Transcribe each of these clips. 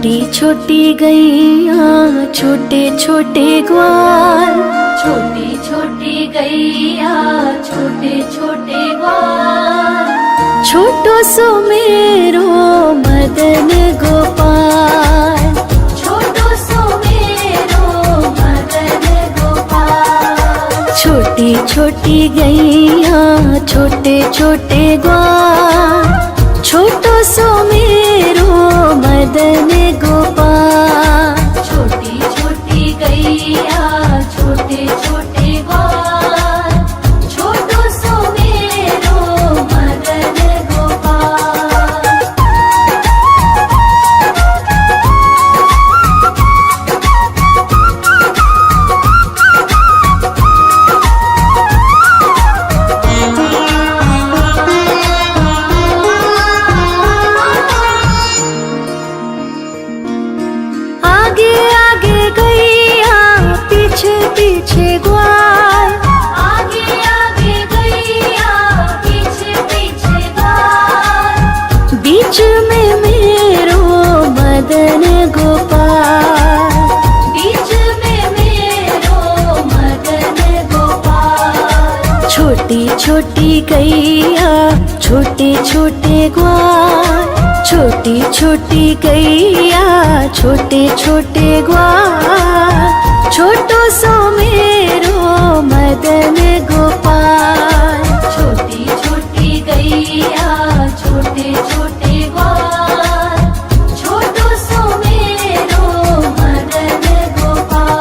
छोटी छोटी गैया छोटे छोटे ग्वाल, छोटी छोटी गैया छोटे छोटे ग्वाल, छोटो सो मेरो मदन गोपाल, छोटो सो मेरो मदन गोपाल। छोटी छोटी गैया छोटे छोटे ग्वाल, छोटो सो मेरो मदन गोपाल। छोटी छोटी गैया छोटे छोटे ग्वाल, छोटो सो मेरो मदन गोपाल। आगे आगे गैया पीछे पीछे ग्वाल, आगे आगे गैया पीछे पीछे ग्वाल, बीच में मेरो मदन गोपाल, बीच में मेरो मदन गोपाल। छोटी छोटी गैया छोटे छोटे ग्वाल, छोटी छोटी गैया छोटे छोटे ग्वाल, छोटो सो मेरो मदन गोपाल। छोटी छोटी गैया छोटे छोटे ग्वाल, छोटो सो मेरो मदन गोपाल।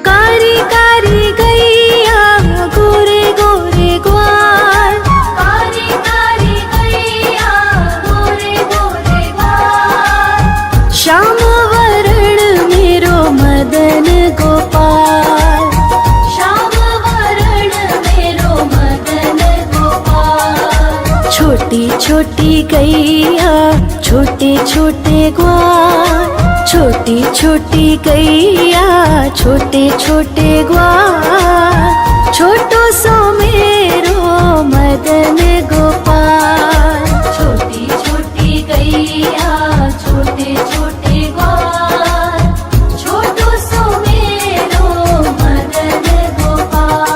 कारी कारी गैया गोरे गोरे ग्वाल, कारी कारी गैया गोरे गोरे ग्वाल, श्याम वरण मेरो मदन गोपाल, श्याम वरण मेरो मदन गोपाल। छोटी छोटी गैया छोटे छोटे ग्वाल, छोटी छोटी गैया छोटे छोटे ग्वाल, छोटो सो मेरो मदन गोपाल। छोटी छोटी गैया छोटे छोटे ग्वाल, छोटो सो मेरो मदन गोपाल।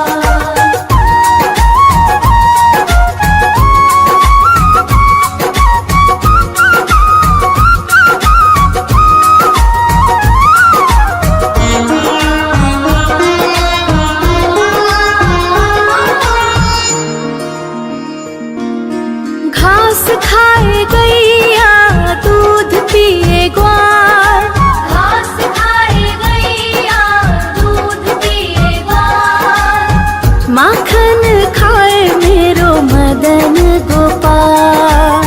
घास खाए गैया दूध पिए ग्वाल, घास खाए गैया दूध पिए ग्वाल, माखन खाए मेरो मदन गोपाल,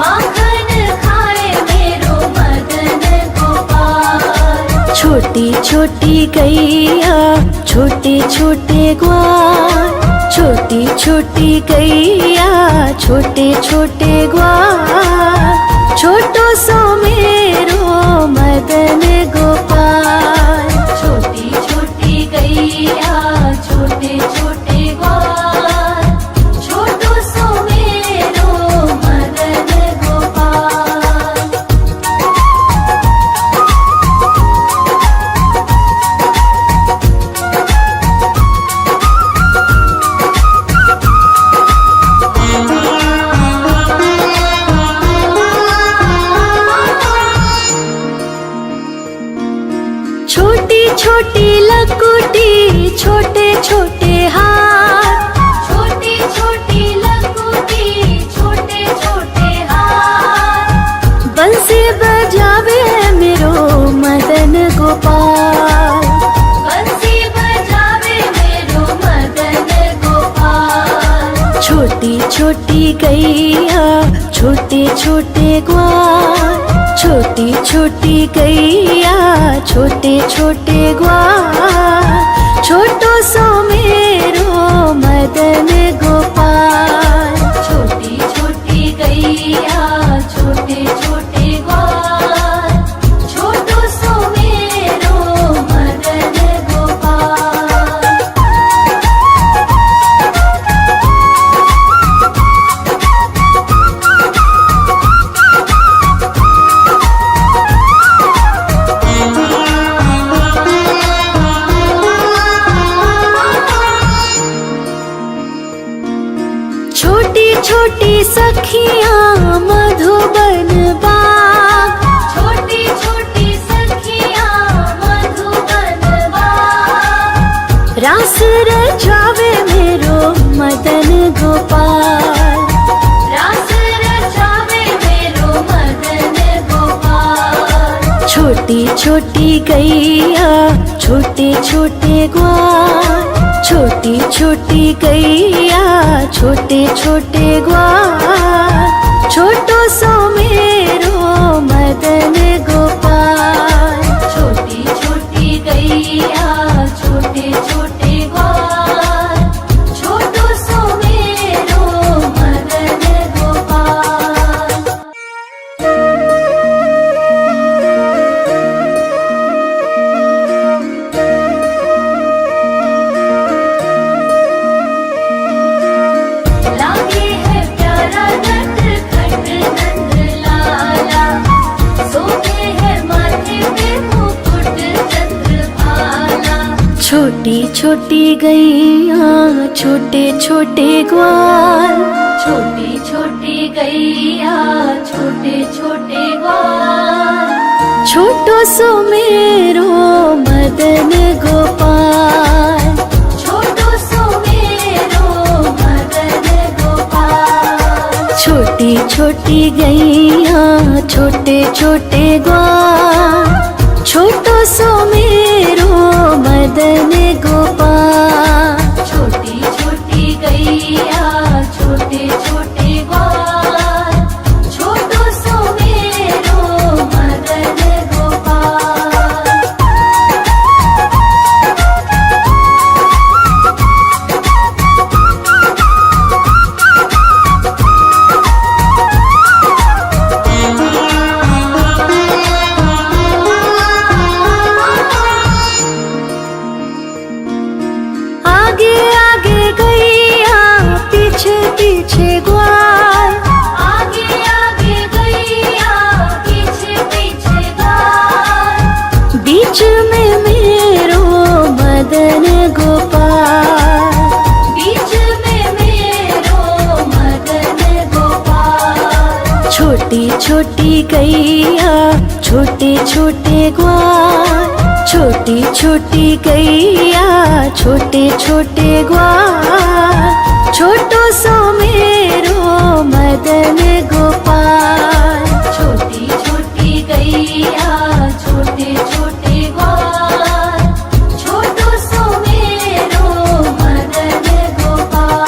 माखन खाए मेरो मदन गोपाल। छोटी छोटी गैया छोटे छोटे ग्वाल, छोटी छोटी गैया छोटे छोटे ग्वाल, छोटो सो मेरो मदन गोपाल। छोटी छोटी गैया छोटे छोटे ग्वाल, छोटो सो मेरो मदन गोपाल। छोटी छोटी लकुटी छोटे छोटे हाथ, छोटी छोटी लकुटी छोटे छोटे हाथ, बंसी बजावे मेरो मदन गोपाल, बंसी बजावे मेरो मदन गोपाल। छोटी छोटी गैया छोटे छोटे ग्वाल, छोटी छोटी गैया छोटे छोटे ग्वाल, छोटो सो मेरो मदन गोपाल। छोटी छोटी गैया रास रचावे मेरो मदन गोपाल। रास रचावे मेरो मदन गोपाल। छोटी छोटी गैया छोटे छोटे ग्वाल। छोटी छोटी गैया छोटे छोटे ग्वाल। छोटो सो मेरो मदन गोपाल। छोटी छोटी गैया छोटे छोटे ग्वाल। छोटो सो मेरो मदन गोपाल। लागे है प्यारा नटखट नंद लाला। सोते है माथे पे मुकुट चंद्रभाला। छोटी छोटी गैया छोटे छोटे ग्वाल। छोटी छोटी गैया छोटे छोटे ग्वाल। छोटो सो मेरो मदन गोपाल। छोटो सो मेरो मदन गोपाल। छोटी छोटी गैया छोटे छोटे ग्वाल। छोटो सो मेरो मदन गोपाल। छोटी छोटी गैया छोटे छोटे ग्वाल। छोटो सो मेरो मदन गोपाल। आगे आगे गैया पीछे पीछे ग्वाल। आगे आगे गैया पीछे पीछे ग्वाल। बीच में मेरो मदन गोपाल। बीच में मेरो मदन गोपाल। छोटी छोटी गैया छोटे छोटे ग्वाल। छोटी छोटी गैया छोटे छोटे ग्वाल। छोटो सो मेरो मदन गोपाल। छोटी छोटी गैया छोटे छोटे ग्वाल। छोटो सो मेरो मदन गोपाल।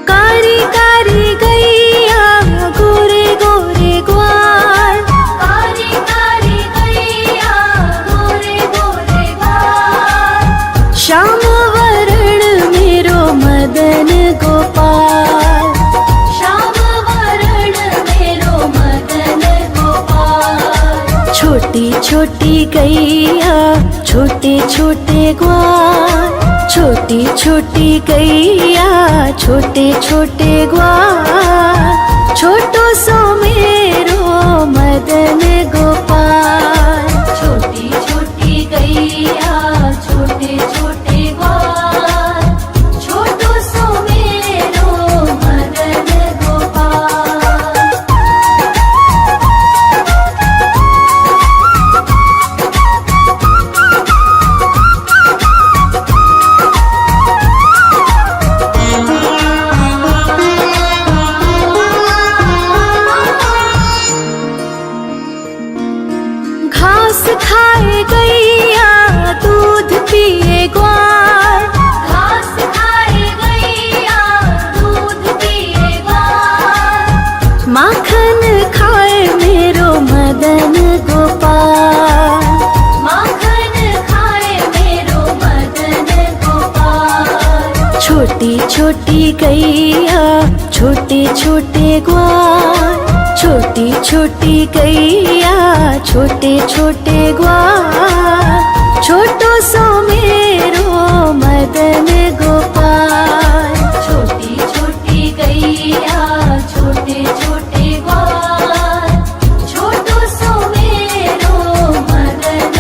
कारी कारी गैया गोरे गोरे ग्वाल। कारी कारी गैया गोरे गोरे ग्वाल। श्याम वरण मेरो मदन गोपाल। श्याम वरण मेरो मदन गोपाल। छोटी छोटी गैया छोटे छोटे ग्वाल। छोटी छोटी गैया छोटे छोटे ग्वाल। छोटो सो मेरो मदन गोपाल। छोटी छोटी गैया छोटे छोटे ग्वाल। छोटो सो मेरो मदन गोपाल। घास खाए गैया दूध पिए ग्वाल। घास खाए गैया दूध पिए ग्वाल। माखन खाए मेरो मदन गोपाल। माखन खाए मेरो मदन गोपाल। छोटी छोटी गैया छोटे छोटे ग्वाल। छोटी छोटी गैया छोटे छोटे ग्वाल। छोटो सो मेरो मदन गोपाल। छोटी छोटी गैया छोटे छोटे ग्वाल। छोटो सो मेरो मदन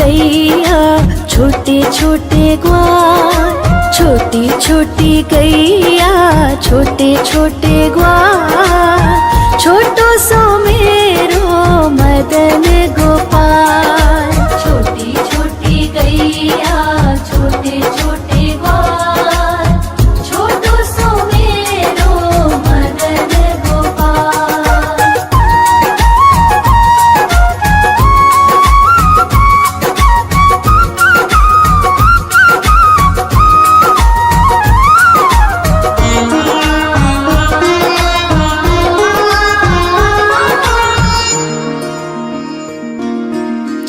गैया छोटे छोटे ग्वाल, छोटी छोटी गैया छोटे छोटे ग्वाल, छोटो सो मेरो मदन गोपाल। छोटी छोटी गैया छोटे छोटे ग्वाल, छोटो सो मेरो मदन गोपाल।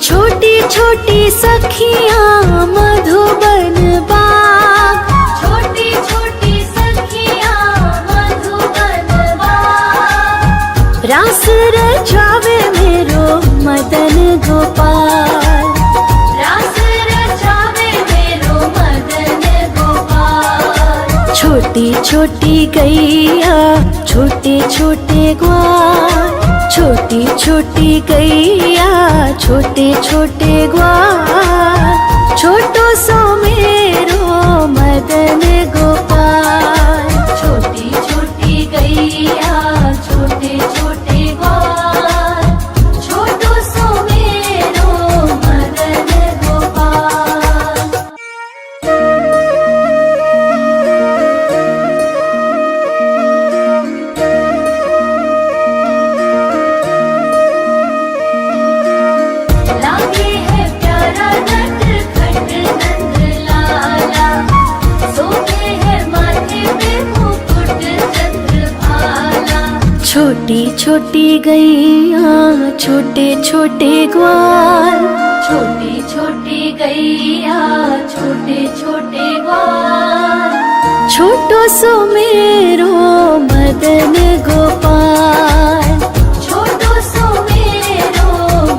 छोटी छोटी सखियाँ मधुबन बाग, छोटी छोटी सखियाँ मधुबन बाग, रास रचावे मेरो मदन गोपाल। रास रचावे मेरो मदन गोपाल। छोटी छोटी गैया छोटे छोटे ग्वाल, छोटी छोटी गैया छोटे छोटे ग्वाल, छोटो सो मेरो मदन गोपाल। छोटी छोटी गैया छोटे छोटे ग्वाल, छोटो सो मेरो मदन गोपाल। लागे है प्यारा नटखट नंद लाला, सोते है माथे पे मुकुट चंद्रभाला। छोटी छोटी गैया छोटे छोटे ग्वाल, छोटी छोटी गैया छोटे छोटे ग्वाल, छोटो सो मेरो मदन गोपाल। छोटो सो मेरो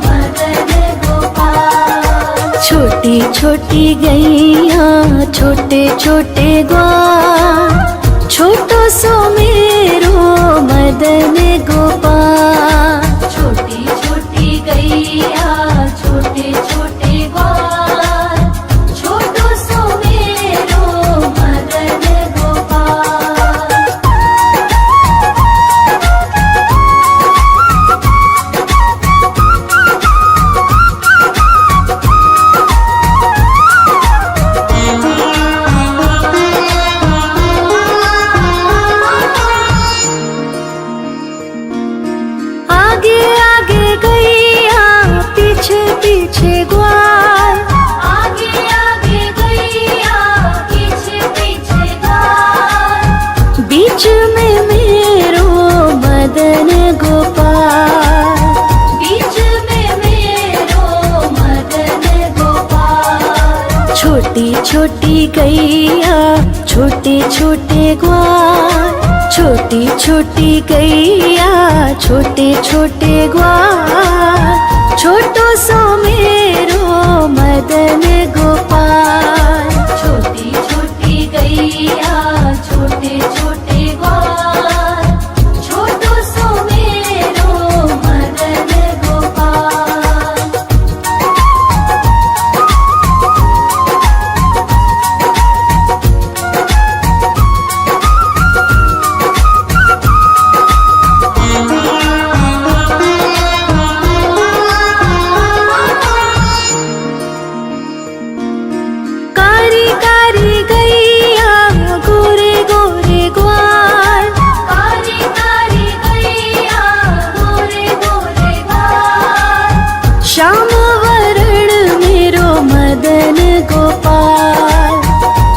मदन गोपाल। छोटी छोटी गैया छोटे छोटे ग्वाल, छोटो सो मेरो मदन गोपाल। छोटी छोटी गैया छोटे छोटे ग्वाल, छोटो सो मेरो मदन गोपाल। आगे आगे गैया पीछे पीछे ग्वाल, आगे आगे गैया पीछे पीछे ग्वाल, बीच में मेरो मदन गोपाल। बीच में मेरो मदन गोपाल। छोटी छोटी गैया छोटे छोटे ग्वाल, छोटी छोटी गैया छोटे छोटे ग्वाल, छोटो सो मेरो मदन गोपाल। छोटी छोटी गैया छोटे छोटे ग्वाल, छोटो सो मेरो मदन गोपाल। कारी कारी गैया गोरे गोरे ग्वाल, कारी कारी गैया गोरे गोरे ग्वाल, श्याम वरण मेरो मदन गोपाल।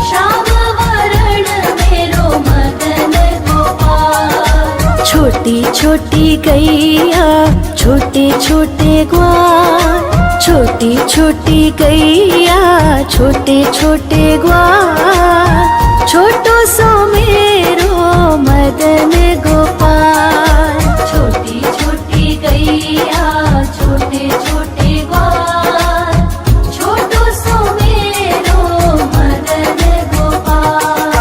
श्याम वरण मेरो मदन गोपाल। छोटी छोटी गैया छोटे छोटे ग्वाल, छोटी छोटी गैया छोटे छोटे ग्वाल, छोटो सो मेरो मदन गोपाल। छोटी छोटी गैया छोटे छोटे ग्वाल, छोटो सो मेरो मदन गोपाल।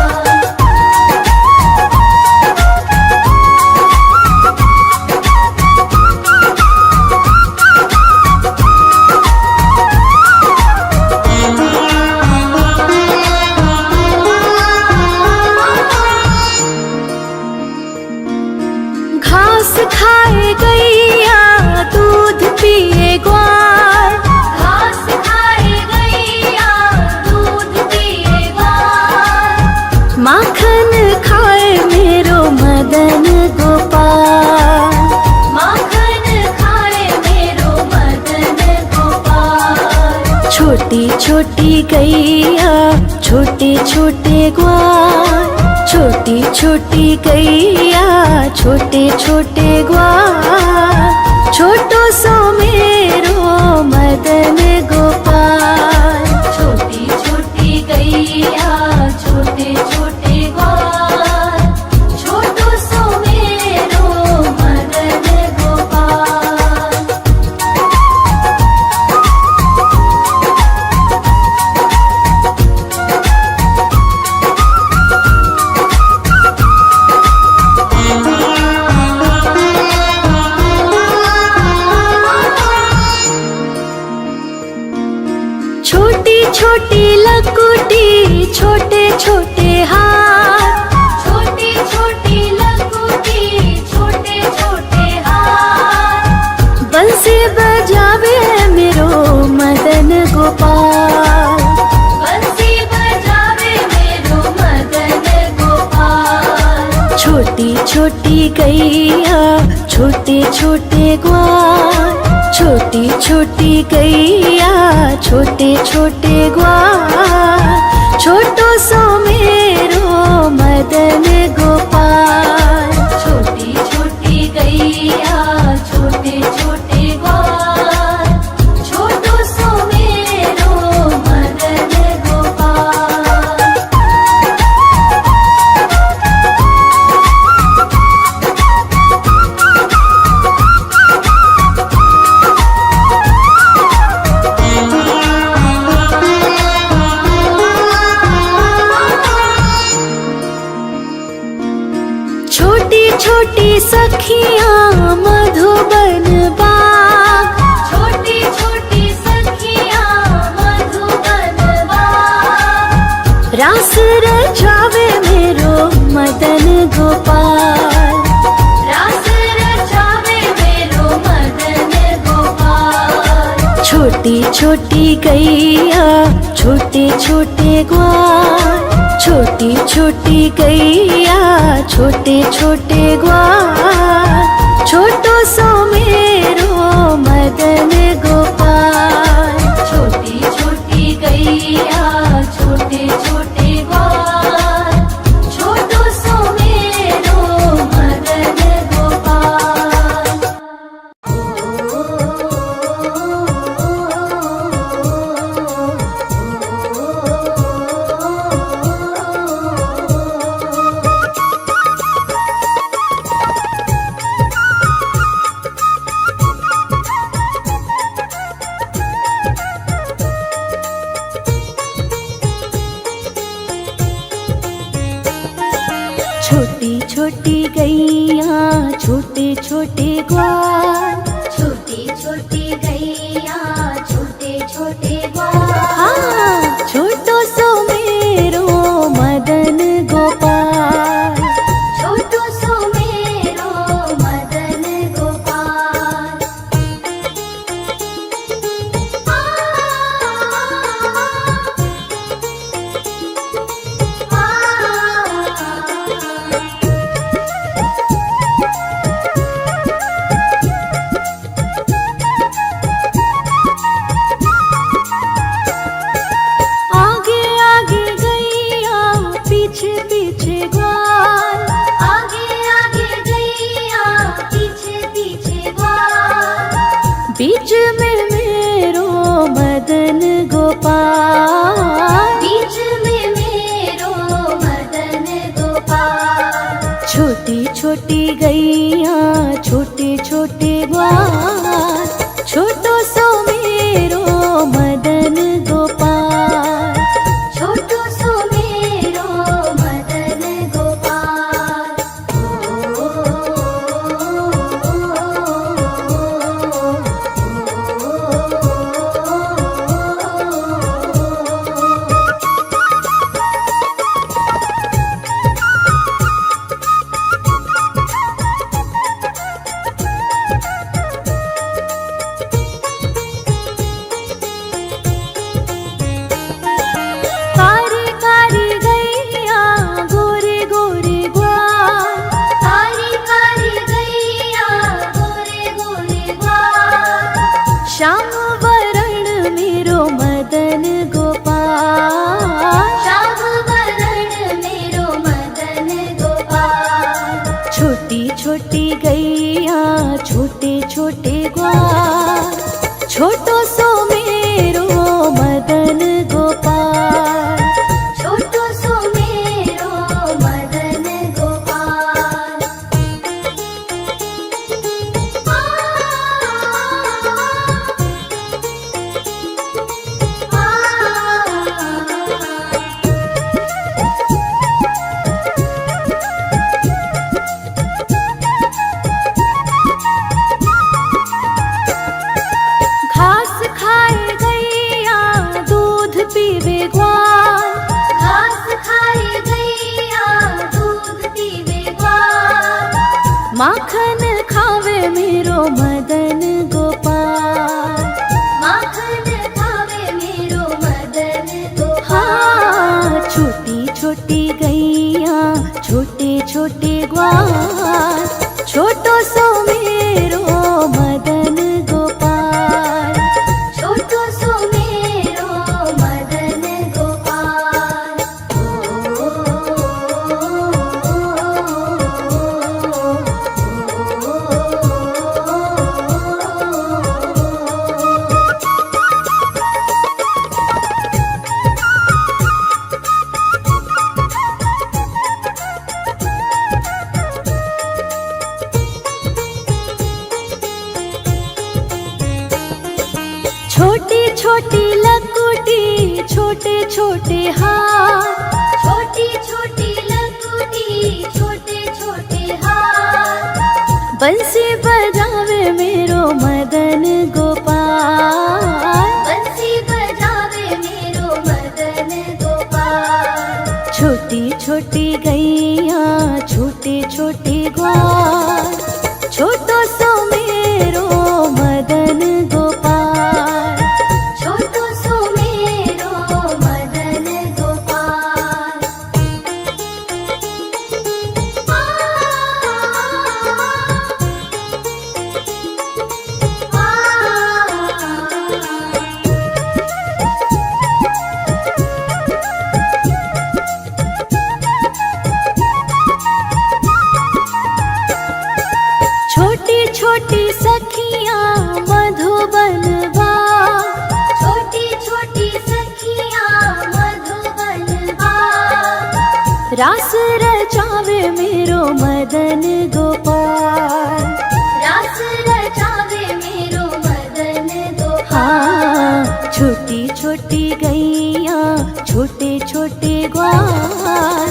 छोटी छोटी गैया छोटे छोटे ग्वाल, छोटी छोटी गैया छोटे छोटे ग्वाल, छोटो सो मेरो मदन गोपाल। छोटी छोटी गैया छोटे छोटे ग्वाल, छोटो सो मेरो मदन गोपाल। छोटी छोटी लकुटी छोटे छोटे हाथ, छोटी छोटी लकुटी छोटे छोटे हाथ, बंसी बजावे मेरो मदन गोपाल। बंसी बजावे मेरो मदन गोपाल। छोटी छोटी गैया छोटे छोटे ग्वाल, छोटी छोटी गैया छोटे छोटे ग्वाल, छोटो सो मेरो मदन गोपाल। छोटी छोटी गैया छोटे छोटे ग्वाल, छोटो सो मेरो मदन गोपाल। छोटी छोटी सखियाँ मधुबन बाग, छोटी छोटी सखियाँ मधुबन बाग, रास रचावे मेरो मदन गोपाल। रास रचावे मेरो मदन गोपाल। छोटी छोटी गैया छोटे छोटे ग्वाल, छोटी छोटी गैया छोटे छोटे ग्वाल, छोटो सो मेरो मदन गोपाल। छोटी छोटी गैया छोटे छोटे ग्वाल, छोटो सो मेरो मदन गोपाल। छोटी छोटी गैया छोटे छोटे ग्वाल, छोटी छोटी गैया छोटे छोटे ग्वाल, हाँ छोटो सो मेरो मदन गोपाल। छोटो सो मेरो मदन गोपाल। मदन गोपाल। श्याम वरण मेरो मदन गोपाल। छोटी छोटी गैया छोटे छोटे ग्वाल, छोटो सो मेरो मदन गोपाल। छोटो सो मेरो मदन गोपाल। घास खाए गैया दूध पीवे ग्वाल, घास खाए गैया दूध पीवे ग्वाल। माखन खावे मेरो मदन गोपाल। माखन खावे मेरो मदन गोपाल। हाँ, छोटी छोटी गैया छोटे छोटे ग्वाल, छोटो सो मेरो मदन गोपाल। छोटो सो मेरो मदन गोपाल। छोटी छोटी लकुटी छोटे छोटे हाथ, छोटी छोटी लकुटी छोटे छोटे हाथ। बंसी बजावे मेरो मदन गोपाल। बंसी बजावे मेरो मदन गोपाल। छोटी छोटी गैया छोटे छोटे ग्वाल, छोटो सो मेरो मदन गोपाल। छोटो सो मेरो मदन गोपाल। छोटी छोटी सखियाँ मधुबन बाग, छोटी छोटी सखियाँ मधुबन बाग। रास रचावे मेरो मदन गोपाल। रास रचावे मेरो मदन गोपाल। हाँ, छोटी छोटी गैया छोटे छोटे ग्वाल,